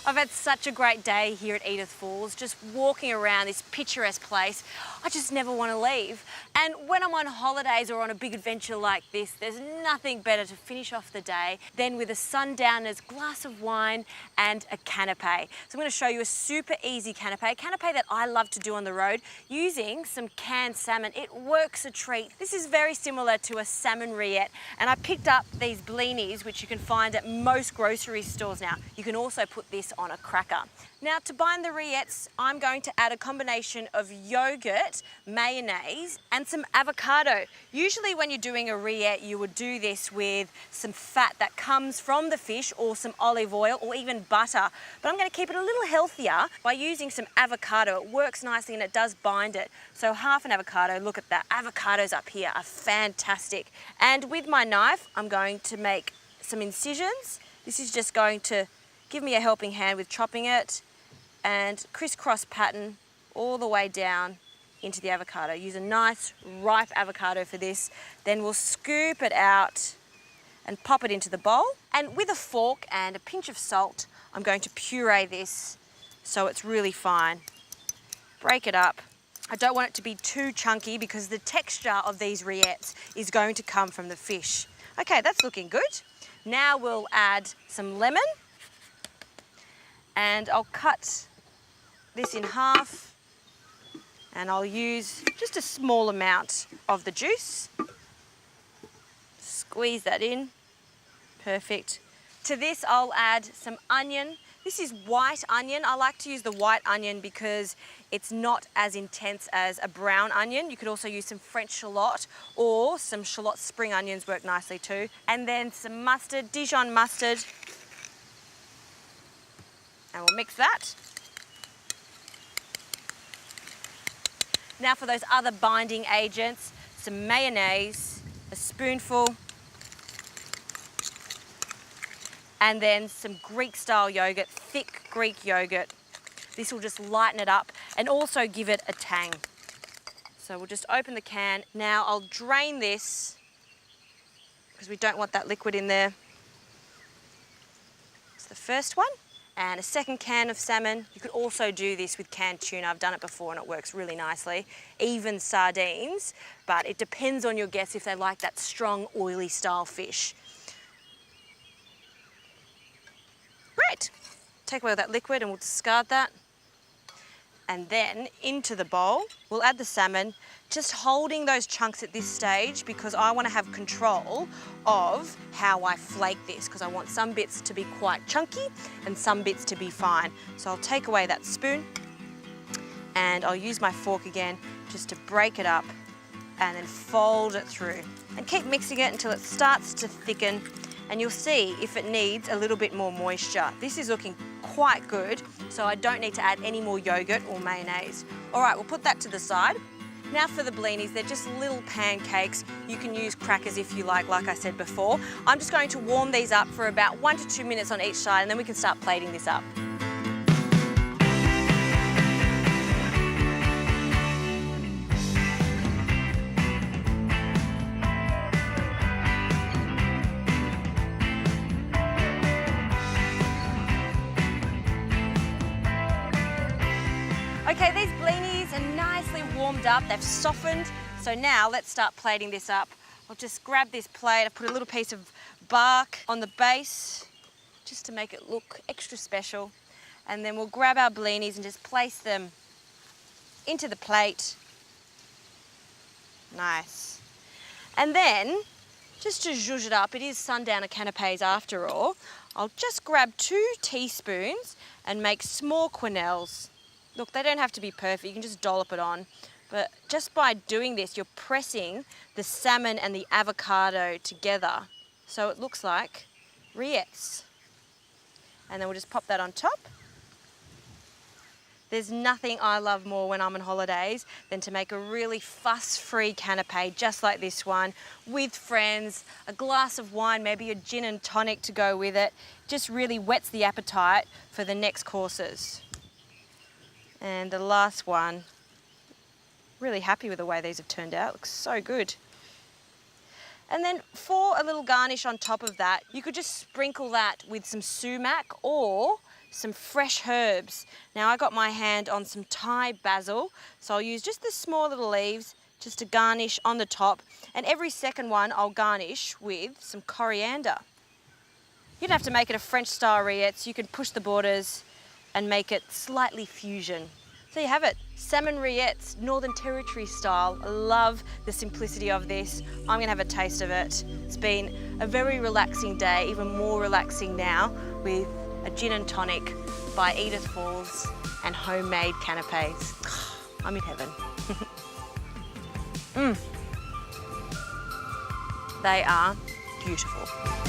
I've had such a great day here at Edith Falls, just walking around this picturesque place. I just never want to leave. And when I'm on holidays or on a big adventure like this, there's nothing better to finish off the day than with a sundowner's glass of wine and a canapé. So I'm going to show you a super easy canapé that I love to do on the road using some canned salmon. It works a treat. This is very similar to a salmon rillette, and I picked up these Blinis, which you can find at most grocery stores now. You can also put this on a cracker. Now, to bind the rillettes, I'm going to add a combination of yogurt, mayonnaise, and some avocado. Usually when you're doing a rillette, you would do this with some fat that comes from the fish or some olive oil or even butter. But I'm going to keep it a little healthier by using some avocado. It works nicely and it does bind it. So half an avocado, look at that. Avocados up here are fantastic. And with my knife, I'm going to make some incisions. This is just going to give me a helping hand with chopping it, and crisscross pattern all the way down into the avocado. Use a nice ripe avocado for this. Then we'll scoop it out and pop it into the bowl. And with a fork and a pinch of salt, I'm going to puree this so it's really fine. Break it up. I don't want it to be too chunky because the texture of these rillettes is going to come from the fish. Okay, that's looking good. Now we'll add some lemon, and I'll cut this in half, and I'll use just a small amount of the juice. Squeeze that in. Perfect. To this I'll add some onion. This is white onion. I like to use the white onion because it's not as intense as a brown onion. You could also use some French shallot, or some shallot spring onions work nicely too. And then some mustard, Dijon mustard. And we'll mix that. Now for those other binding agents, some mayonnaise, a spoonful, and then some Greek-style yogurt, thick Greek yogurt. This will just lighten it up and also give it a tang. So we'll just open the can. Now I'll drain this because we don't want that liquid in there. It's the first one. And a second can of salmon. You could also do this with canned tuna. I've done it before and it works really nicely. Even sardines, but it depends on your guests if they like that strong, oily style fish. Great. Take away all that liquid and we'll discard that. And then into the bowl, we'll add the salmon, just holding those chunks at this stage because I want to have control of how I flake this, because I want some bits to be quite chunky and some bits to be fine. So I'll take away that spoon and I'll use my fork again just to break it up and then fold it through. And keep mixing it until it starts to thicken, and you'll see if it needs a little bit more moisture. This is looking quite good, so I don't need to add any more yogurt or mayonnaise. All right, we'll put that to the side. Now for the blinis, they're just little pancakes. You can use crackers if you like I said before. I'm just going to warm these up for about 1 to 2 minutes on each side, and then we can start plating this up. Okay, these blinis are nicely warmed up, they've softened. So now let's start plating this up. I'll just grab this plate, I put a little piece of bark on the base just to make it look extra special. And then we'll grab our blinis and just place them into the plate. Nice. And then, just to zhuzh it up, it is sundowner canapés after all, I'll just grab 2 teaspoons and make small quenelles. Look, they don't have to be perfect, you can just dollop it on. But just by doing this, you're pressing the salmon and the avocado together. So it looks like rillettes. And then we'll just pop that on top. There's nothing I love more when I'm on holidays than to make a really fuss-free canapé just like this one with friends, a glass of wine, maybe a gin and tonic to go with it. Just really whets the appetite for the next courses. And the last one, really happy with the way these have turned out. Looks so good. And then for a little garnish on top of that, you could just sprinkle that with some sumac or some fresh herbs. Now I got my hand on some Thai basil, so I'll use just the small little leaves just to garnish on the top, and every second one I'll garnish with some coriander. You don't have to make it a French style rillettes, you can push the borders and make it slightly fusion. So you have it, salmon rillettes, Northern Territory style. I love the simplicity of this. I'm gonna have a taste of it. It's been a very relaxing day, even more relaxing now with a gin and tonic by Edith Falls and homemade canapes. I'm in heaven. They are beautiful.